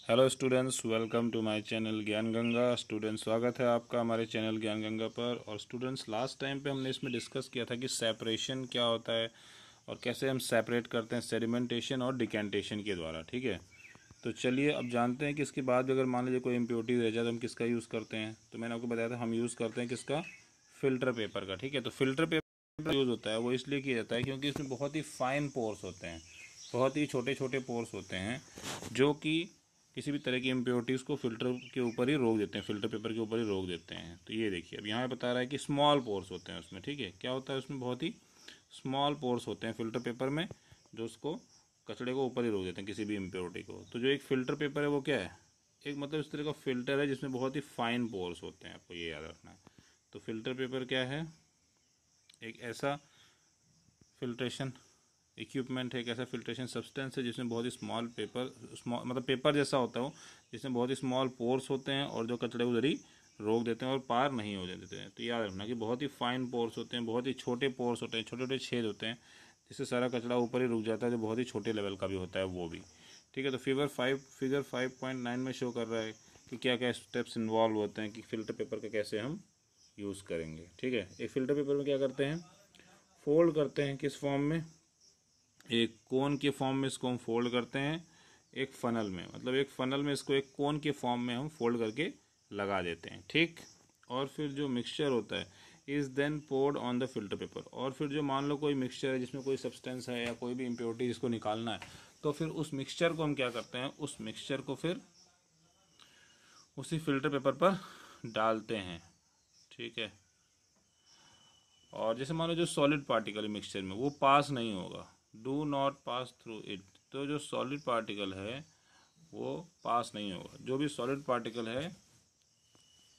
Hello students, welcome to my channel Gyan Ganga. Students, स्वागत है आपका हमारे चैनल ज्ञान गंगा पर। और स्टूडेंट्स, लास्ट टाइम पे हमने इसमें डिस्कस किया था कि सेपरेशन क्या होता है और कैसे हम सेपरेट करते हैं सेडिमेंटेशन और डिकेंटेशन के द्वारा। ठीक है, तो चलिए अब जानते हैं कि इसके बाद भी अगर मान लीजिए कोई इम्प्योरिटी रह जाए तो हम किसका यूज़ करते हैं। तो मैंने आपको बताया था हम यूज़ करते हैं किसका, फ़िल्टर पेपर का। ठीक है, तो फ़िल्टर पेपर यूज़ होता है वो इसलिए किया जाता है क्योंकि इसमें बहुत ही फाइन पोर्स होते हैं, बहुत ही छोटे छोटे पोर्स होते हैं जो कि किसी भी तरह की इम्प्योरिटीज़ को फिल्टर के ऊपर ही रोक देते हैं, फिल्टर पेपर के ऊपर ही रोक देते हैं। तो ये देखिए अब यहाँ बता रहा है कि स्मॉल पोर्स होते हैं उसमें। ठीक है, क्या होता है उसमें, बहुत ही स्मॉल पोर्स होते हैं फिल्टर पेपर में जो उसको कचड़े को ऊपर ही रोक देते हैं, किसी भी इम्प्योरिटी को। तो जो एक फ़िल्टर पेपर है वो क्या है, एक मतलब इस तरह का फ़िल्टर है जिसमें बहुत ही फाइन पोर्स होते हैं, आपको ये याद रखना है। तो फ़िल्टर पेपर क्या है, एक ऐसा फिल्ट्रेशन इक्विपमेंट है, एक ऐसा फिल्ट्रेशन सब्सटेंस है जिसमें बहुत ही स्मॉल मतलब पेपर जैसा होता है वो, जिसमें बहुत ही स्मॉल पोर्स होते हैं और जो कचड़े उधर ही रोक देते हैं और पार नहीं हो देते हैं। तो याद रखना कि बहुत ही फाइन पोर्स होते हैं, बहुत ही छोटे पोर्स होते हैं, छोटे छोटे छेद होते हैं जिससे सारा कचड़ा ऊपर ही रुक जाता है, जो बहुत ही छोटे लेवल का भी होता है वो भी। ठीक है, तो फिगर 5.9 में शो कर रहा है कि क्या क्या स्टेप्स इन्वॉल्व होते हैं कि फ़िल्टर पेपर का कैसे हम यूज़ करेंगे। ठीक है, एक फ़िल्टर पेपर में क्या करते हैं, फोल्ड करते हैं किस फॉर्म में, एक कोन के फॉर्म में इसको हम फोल्ड करते हैं, एक फ़नल में, मतलब एक फ़नल में इसको एक कोन के फॉर्म में हम फोल्ड करके लगा देते हैं। ठीक, और फिर जो मिक्सचर होता है is then poured on the filter paper. और फिर जो मान लो कोई मिक्सचर है जिसमें कोई सब्सटेंस है या कोई भी इम्प्योरिटी जिसको निकालना है, तो फिर उस मिक्सचर को हम क्या करते हैं, उस मिक्सचर को फिर उसी फिल्टर पेपर पर डालते हैं। ठीक है, और जैसे मान लो जो सॉलिड पार्टिकल है मिक्सचर में वो पास नहीं होगा, do not pass through it. तो जो सॉलिड पार्टिकल है वो पास नहीं होगा, जो भी सॉलिड पार्टिकल है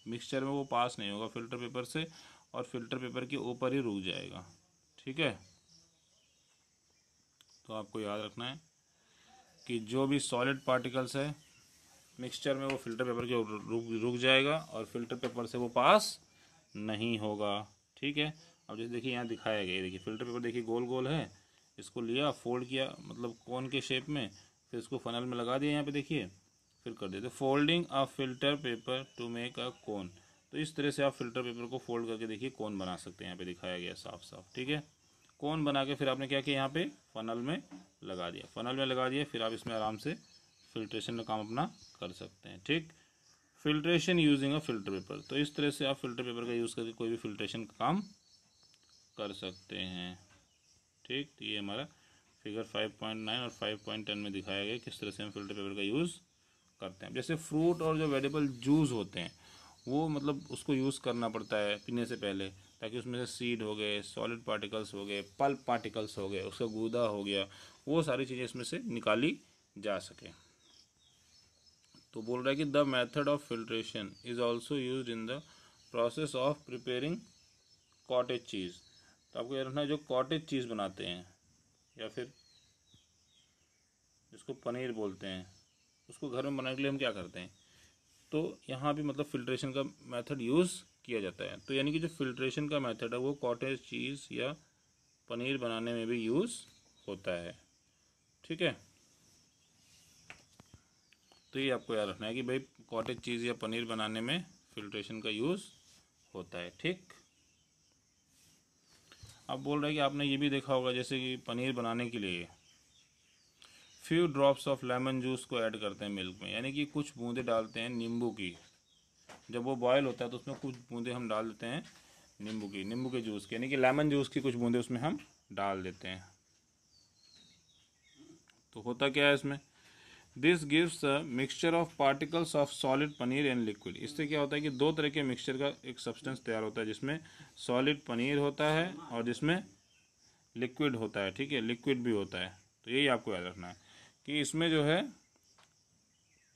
मिक्सचर में वो पास नहीं होगा फिल्टर पेपर से, और फिल्टर पेपर के ऊपर ही रुक जाएगा। ठीक है, तो आपको याद रखना है कि जो भी सॉलिड पार्टिकल्स है मिक्सचर में वो फिल्टर पेपर के रुक जाएगा और फिल्टर पेपर से वो पास नहीं होगा। ठीक है, अब जैसे देखिए यहाँ दिखाया गया, देखिए फिल्टर पेपर देखिए गोल गोल है, इसको लिया फोल्ड किया मतलब कोन के शेप में, फिर इसको फनल में लगा दिया यहाँ पे देखिए, फिर कर देते folding a filter paper to make a cone. तो इस तरह से आप फिल्टर पेपर को फोल्ड करके देखिए कोन बना सकते हैं, यहाँ पे दिखाया गया साफ साफ। ठीक है, कोन बना के फिर आपने क्या किया, यहाँ पे फनल में लगा दिया, फनल में लगा दिया, फिर आप इसमें आराम से फिल्ट्रेशन का काम अपना कर सकते हैं। ठीक, filtration using a filter paper. तो इस तरह से आप फिल्टर पेपर का यूज़ करके कोई भी फिल्ट्रेशन का काम कर सकते हैं। ठीक, तो ये हमारा फिगर 5.9 और 5.10 में दिखाया गया किस तरह से हम फिल्टर पेपर का यूज़ करते हैं। जैसे फ्रूट और जो वेजिटेबल जूस होते हैं वो मतलब उसको यूज़ करना पड़ता है पीने से पहले, ताकि उसमें से सीड हो गए, सॉलिड पार्टिकल्स हो गए, पल्प पार्टिकल्स हो गए, उसका गूदा हो गया, वो सारी चीज़ें इसमें से निकाली जा सके। तो बोल रहा है कि the method of filtration is also use in the process of preparing cottage चीज़। तो आपको याद रखना है जो कॉटेज चीज़ बनाते हैं या फिर जिसको पनीर बोलते हैं, उसको घर में बनाने के लिए हम क्या करते हैं, तो यहाँ भी मतलब फिल्ट्रेशन का मेथड यूज़ किया जाता है। तो यानी कि जो फिल्ट्रेशन का मेथड है वो कॉटेज चीज़ या पनीर बनाने में भी यूज़ होता है। ठीक है, तो ये आपको याद रखना है कि भाई कॉटेज चीज़ या पनीर बनाने में फिल्ट्रेशन का यूज़ होता है। ठीक, अब बोल रहे हैं कि आपने ये भी देखा होगा जैसे कि पनीर बनाने के लिए few drops of lemon juice को ऐड करते हैं मिल्क में, यानी कि कुछ बूंदे डालते हैं नींबू की। जब वो बॉयल होता है तो उसमें कुछ बूंदे हम डाल देते हैं नींबू के जूस की, यानी कि लेमन जूस की कुछ बूंदे उसमें हम डाल देते हैं। तो होता क्या है इसमें, this gives a mixture of particles of solid paneer and liquid. इससे क्या होता है कि दो तरह के मिक्सचर का एक सब्सटेंस तैयार होता है जिसमें सॉलिड पनीर होता है और जिसमें लिक्विड होता है। ठीक है, लिक्विड भी होता है। तो यही आपको याद रखना है कि इसमें जो है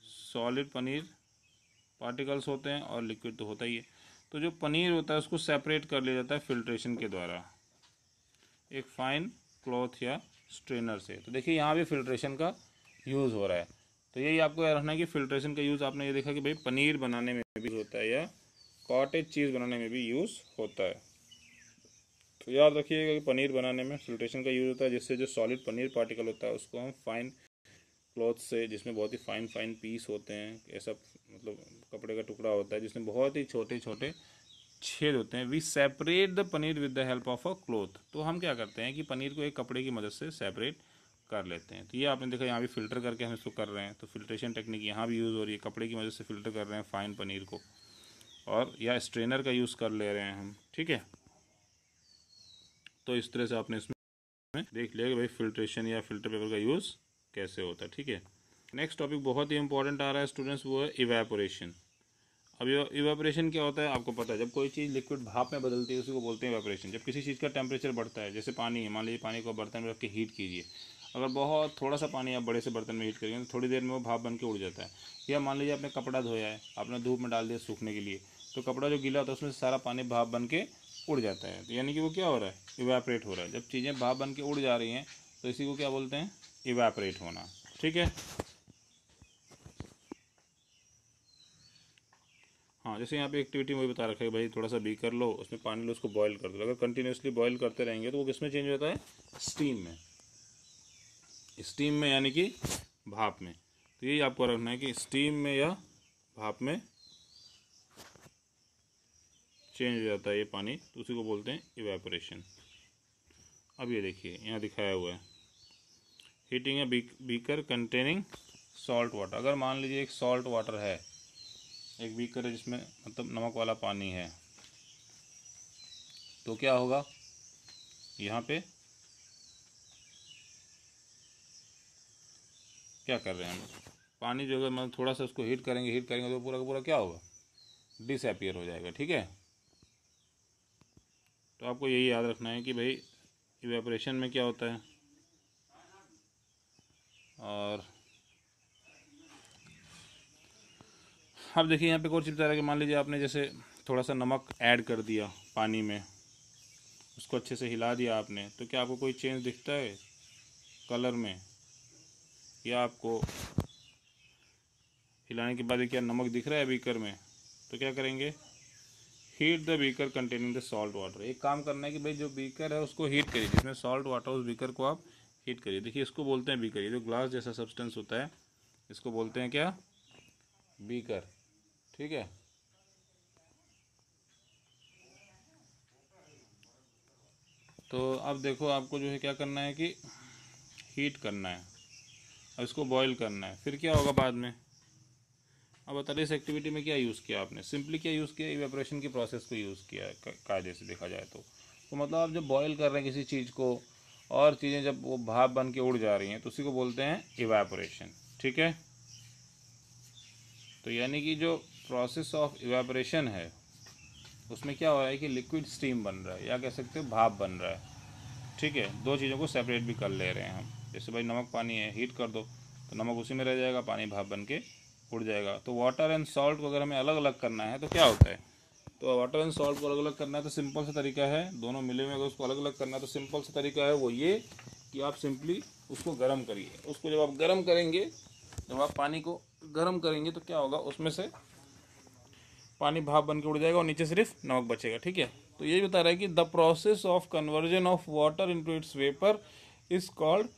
सॉलिड पनीर पार्टिकल्स होते हैं और लिक्विड तो होता ही है। तो जो पनीर होता है उसको सेपरेट कर लिया जाता है फिल्ट्रेशन के द्वारा एक फ़ाइन क्लॉथ या स्ट्रेनर से। तो देखिए यहाँ भी फिल्ट्रेशन का यूज़ हो रहा है। तो यही आपको याद रखना है कि फिल्ट्रेशन का यूज़ आपने ये देखा कि भाई पनीर बनाने में भी होता है या कॉटेज चीज़ बनाने में भी यूज़ होता है। तो याद रखिएगा कि पनीर बनाने में फिल्ट्रेशन का यूज़ होता है, जिससे जो सॉलिड पनीर पार्टिकल होता है उसको हम फाइन क्लॉथ से, जिसमें बहुत ही फाइन फाइन पीस होते हैं, ऐसा मतलब कपड़े का टुकड़ा होता है जिसमें बहुत ही छोटे छोटे छेद होते हैं। We separate the paneer with the help of a cloth. तो हम क्या करते हैं कि पनीर को एक कपड़े की मदद से सेपरेट कर लेते हैं। तो ये आपने देखा यहाँ भी फ़िल्टर करके हम इसको कर रहे हैं, तो फिल्ट्रेशन टेक्निक यहाँ भी यूज़ हो रही है, कपड़े की मदद से फ़िल्टर कर रहे हैं फाइन पनीर को, और या स्ट्रेनर का यूज़ कर ले रहे हैं हम, ठीक है। तो इस तरह से आपने इसमें देख लिया कि भाई फिल्ट्रेशन या फिल्टर पेपर का यूज़ कैसे होता है, ठीक है। नेक्स्ट टॉपिक बहुत ही इंपॉर्टेंट आ रहा है स्टूडेंट्स, वो है इवेपोरेशन। अब इवेपोरेशन क्या होता है आपको पता है, जब कोई चीज़ लिक्विड भाप में बदलती है उसी को बोलते हैं इवेपोरेशन। जब किसी चीज़ का टेम्परेचर बढ़ता है, जैसे पानी है, मान लीजिए पानी को बर्तन में रख के हीट कीजिए, अगर बहुत थोड़ा सा पानी आप बड़े से बर्तन में हीट करेंगे तो थोड़ी देर में वो भाप बन के उड़ जाता है। या मान लीजिए आपने कपड़ा धोया है, आपने धूप में डाल दिया सूखने के लिए, तो कपड़ा जो गीला होता है उसमें सारा पानी भाप बन के उड़ जाता है। तो यानी कि वो क्या हो रहा है, इवेपोरेट हो रहा है। जब चीज़ें भाप बन के उड़ जा रही हैं तो इसी को क्या बोलते हैं, इवेपोरेट होना, ठीक है। हाँ, जैसे यहाँ पे एक्टिविटी में भी बता रखा है भाई, थोड़ा सा बीकर लो, उसमें पानी लो, उसको बॉईल कर दो। अगर कंटिन्यूसली बॉईल करते रहेंगे तो वो किस में चेंज होता है, स्टीम में। स्टीम में यानी कि भाप में। तो यही आपको रखना है कि स्टीम में या भाप में चेंज हो जाता है ये पानी, तो उसी को बोलते हैं इवेपोरेशन। अब ये देखिए यहाँ दिखाया हुआ है, heating a beaker containing salt water. अगर मान लीजिए एक सॉल्ट वाटर है, एक बीकर है जिसमें मतलब नमक वाला पानी है, तो क्या होगा, यहाँ पे क्या कर रहे हैं हम, पानी जो है मतलब थोड़ा सा उसको हीट करेंगे तो पूरा का पूरा क्या होगा, डिसअपियर हो जाएगा, ठीक है। तो आपको यही याद रखना है कि भाई इवेपोरेशन में क्या होता है। और अब देखिए यहाँ पे एक और चीज़ बता रहा है कि मान लीजिए आपने जैसे थोड़ा सा नमक ऐड कर दिया पानी में, उसको अच्छे से हिला दिया आपने, तो क्या आपको कोई चेंज दिखता है कलर में, या आपको हिलाने के बाद क्या नमक दिख रहा है बीकर में। तो क्या करेंगे, heat the beaker containing the salt water. एक काम करना है कि भाई जो बीकर है उसको हीट करिए, जिसमें सॉल्ट वाटर, उस बीकर को आप हीट करिए। देखिए इसको बोलते हैं बीकर, ये जो ग्लास जैसा सब्सटेंस होता है इसको बोलते हैं क्या, बीकर, ठीक है। तो अब देखो आपको जो है क्या करना है कि हीट करना है, अब इसको बॉईल करना है, फिर क्या होगा बाद में। अब बताइए इस एक्टिविटी में क्या यूज़ किया आपने, सिंपली क्या यूज़ किया, इवेपोरेशन की प्रोसेस को यूज़ किया है कायदे से देखा जाए तो मतलब आप जब बॉयल कर रहे हैं किसी चीज़ को और चीज़ें जब वो भाप बन के उड़ जा रही हैं तो उसी को बोलते हैं इवेपोरेशन, ठीक है। तो यानी कि जो प्रोसेस ऑफ इवेपोरेशन है उसमें क्या हो रहा है कि लिक्विड स्टीम बन रहा है, या कह सकते हो भाप बन रहा है, ठीक है। दो चीज़ों को सेपरेट भी कर ले रहे हैं हम, जैसे भाई नमक पानी है, हीट कर दो तो नमक उसी में रह जाएगा, पानी भाप बन के उड़ जाएगा। तो वाटर एंड सॉल्ट को अगर हमें अलग अलग करना है तो क्या होता है, तो वाटर एंड सॉल्ट को अलग अलग करना है तो सिंपल सा तरीका है, दोनों मिले हुए अगर उसको अलग अलग करना है तो सिंपल सा तरीका है वो ये कि आप सिंपली उसको गर्म करिए। उसको जब आप गर्म करेंगे, जब आप पानी को गर्म करेंगे तो क्या होगा, उसमें से पानी भाप बन के उड़ जाएगा और नीचे सिर्फ नमक बचेगा, ठीक है। तो यही बता रहा है कि the process of conversion of water into its vapour is called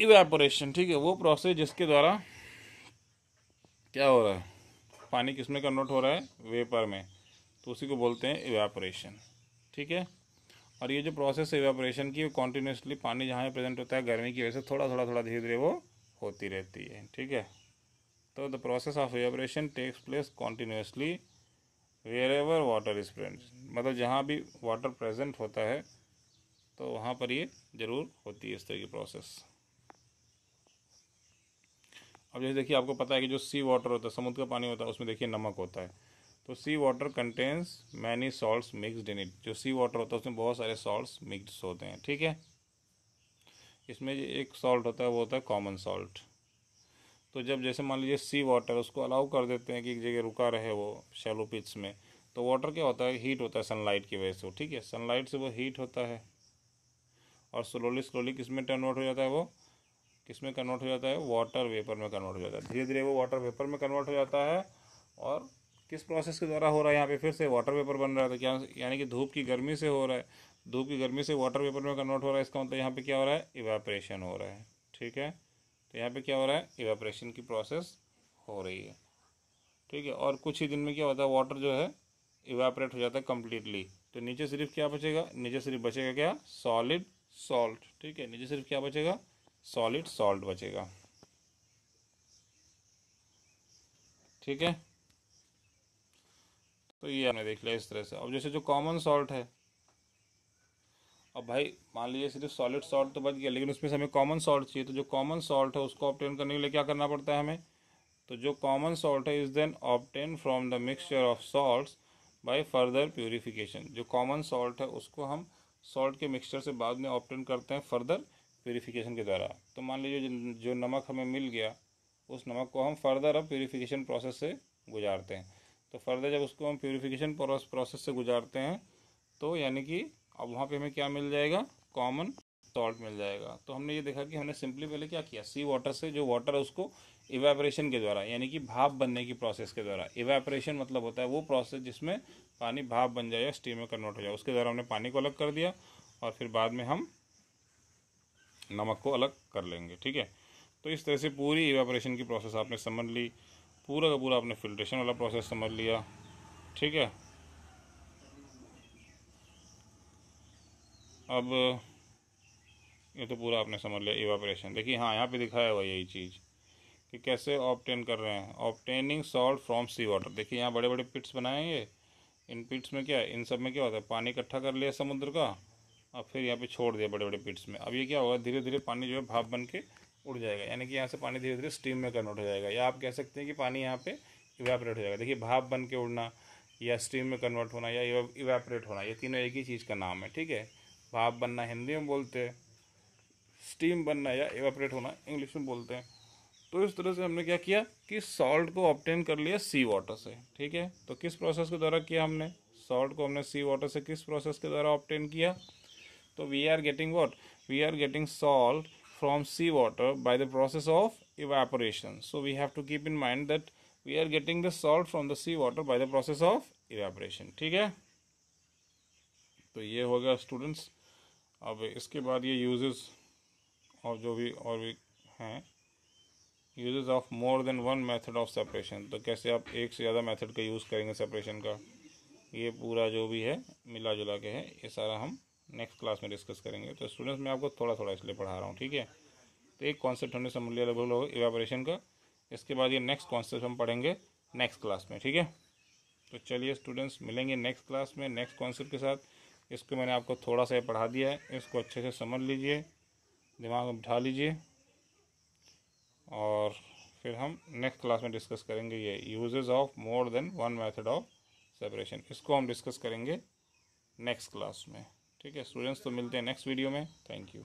evaporation, ठीक है। वो प्रोसेस जिसके द्वारा क्या हो रहा है, पानी किस में कन्वर्ट हो रहा है, वेपर में, तो उसी को बोलते हैं इवेपोरेशन, ठीक है। और ये जो प्रोसेस है इवेपोरेशन की, वो कॉन्टीन्यूसली पानी जहाँ प्रेजेंट होता है गर्मी की वजह से थोड़ा धीरे धीरे वो होती रहती है, ठीक है। तो the process of evaporation takes place continuously wherever water is present, मतलब जहाँ भी वाटर प्रेजेंट होता है तो वहाँ पर ये ज़रूर होती है इस तरह की प्रोसेस। अब जैसे देखिए आपको पता है कि जो सी वाटर होता है, समुद्र का पानी होता है, उसमें देखिए नमक होता है। तो sea water contains many salts mixed in it. जो सी वाटर होता है उसमें बहुत सारे सॉल्ट्स मिक्स होते हैं, ठीक है। इसमें एक सॉल्ट होता है वो होता है कॉमन सॉल्ट। तो जब जैसे मान लीजिए सी वाटर, उसको अलाउ कर देते हैं कि एक जगह रुका रहे वो शैलो पिट्स में, तो वाटर क्या होता है, हीट होता है सनलाइट की वजह से, ठीक है। सनलाइट से वो हीट होता है और स्लोली स्लोली किस में कन्वर्ट हो जाता है, वो किस में कन्वर्ट हो जाता है, वाटर वेपर में कन्वर्ट हो जाता है। धीरे धीरे वो वाटर वेपर में कन्वर्ट हो जाता है। और किस प्रोसेस के द्वारा हो रहा है, यहाँ पे फिर से वाटर वेपर बन रहा है, तो क्या यानी कि धूप की गर्मी से हो रहा है, धूप की गर्मी से वाटर वेपर में कन्वर्ट हो रहा है। इसका मतलब यहाँ पे क्या हो रहा है, इवेपोरेशन हो रहा है, ठीक है। तो यहाँ पे क्या हो रहा है, इवेपोरेशन की प्रोसेस हो रही है, ठीक है। और कुछ ही दिन में क्या होता है, वाटर जो है इवेपोरेट हो जाता है कम्प्लीटली। तो नीचे सिर्फ क्या बचेगा, नीचे सिर्फ बचेगा क्या, सॉलिड सॉल्ट, ठीक है। नीचे सिर्फ क्या बचेगा, सॉलिड सॉल्ट बचेगा, ठीक है। तो ये हमने देख लिया इस तरह से। अब जैसे जो कॉमन सॉल्ट है, अब भाई मान लीजिए सिर्फ सॉलिड सॉल्ट तो बच गया, लेकिन उसमें से हमें कॉमन सॉल्ट चाहिए। तो जो कॉमन सॉल्ट है उसको ऑब्टेन करने के लिए क्या करना पड़ता है हमें, तो जो कॉमन सॉल्ट है is then obtain from the mixture of salts by further purification. जो कॉमन सॉल्ट है उसको हम सॉल्ट के मिक्सचर से बाद में ऑब्टेन करते हैं फर्दर प्यूरिफिकेशन के द्वारा। तो मान लीजिए जो नमक हमें मिल गया, उस नमक को हम फर्दर अब प्यूरिफिकेशन प्रोसेस से गुजारते हैं। तो फर्दर जब उसको हम प्यूरिफिकेशन प्रोसेस से गुजारते हैं, तो यानी कि अब वहाँ पे हमें क्या मिल जाएगा, कॉमन सॉल्ट मिल जाएगा। तो हमने ये देखा कि हमने सिंपली पहले क्या किया, सी वाटर से जो वाटर है उसको इवेपोरेशन के द्वारा, यानी कि भाप बनने की प्रोसेस के द्वारा। इवेपोरेशन मतलब होता है वो प्रोसेस जिसमें पानी भाप बन जाए या स्टीम में कन्वर्ट हो जाए, उसके द्वारा हमने पानी को अलग कर दिया और फिर बाद में हम नमक को अलग कर लेंगे, ठीक है। तो इस तरह से पूरी इवेपोरेशन की प्रोसेस आपने समझ ली, पूरा का पूरा आपने फिल्ट्रेशन वाला प्रोसेस समझ लिया, ठीक है। अब ये तो पूरा आपने समझ लिया इवेपोरेशन। देखिए हाँ, यहाँ पे दिखाया हुआ यही चीज़ कि कैसे ऑब्टेन कर रहे हैं, obtaining salt from sea water. देखिए यहाँ बड़े बड़े पिट्स बनाए हैं ये, इन पिट्स में क्या है, इन सब में क्या होता है, पानी इकट्ठा कर लिया समुद्र का और फिर यहाँ पे छोड़ दिया बड़े बड़े पिट्स में। अब ये क्या होगा, धीरे धीरे पानी जो है भाप बन के उड़ जाएगा, यानी कि यहाँ से पानी धीरे धीरे स्टीम में कन्वर्ट हो जाएगा, या आप कह सकते हैं कि पानी यहाँ पे इवेपोरेट हो जाएगा। देखिए भाप बन के उड़ना या स्टीम में कन्वर्ट होना या इवेपोरेट होना, ये तीनों एक ही चीज़ का नाम है, ठीक है। भाप बनना हिंदी में बोलते हैं, स्टीम बनना या इवेपोरेट होना इंग्लिश में बोलते हैं। तो इस तरह से हमने क्या किया कि सॉल्ट को ऑब्टेन कर लिया सी वाटर से, ठीक है। तो किस प्रोसेस के द्वारा किया हमने, सॉल्ट को हमने सी वाटर से किस प्रोसेस के द्वारा ऑब्टेन किया, तो we are getting what, we are getting salt from sea water by the process of evaporation. So we have to keep in mind that we are getting the salt from the sea water by the process of evaporation, ठीक है। तो ये हो गया students. अब इसके बाद ये यूजेस और जो भी और भी हैं, uses of more than one method of separation. तो कैसे आप एक से ज़्यादा मेथड का यूज़ करेंगे सेपरेशन का, ये पूरा जो भी है मिला जुला के है, ये सारा हम नेक्स्ट क्लास में डिस्कस करेंगे। तो स्टूडेंट्स मैं आपको थोड़ा थोड़ा इसलिए पढ़ा रहा हूँ, ठीक है। तो एक कॉन्सेप्ट हमने समझ लिया लगभग इवेपोरेशन का। इसके बाद ये नेक्स्ट कॉन्सेप्ट हम पढ़ेंगे नेक्स्ट क्लास में, ठीक है। तो चलिए स्टूडेंट्स, मिलेंगे नेक्स्ट क्लास में नेक्स्ट कॉन्सेप्ट के साथ। इसको मैंने आपको थोड़ा सा पढ़ा दिया है, इसको अच्छे से समझ लीजिए, दिमाग में बिठा लीजिए, और फिर हम नेक्स्ट क्लास में डिस्कस करेंगे ये uses of more than one method of separation. इसको हम डिस्कस करेंगे नेक्स्ट क्लास में, ठीक है स्टूडेंट्स। तो मिलते हैं नेक्स्ट वीडियो में, थैंक यू।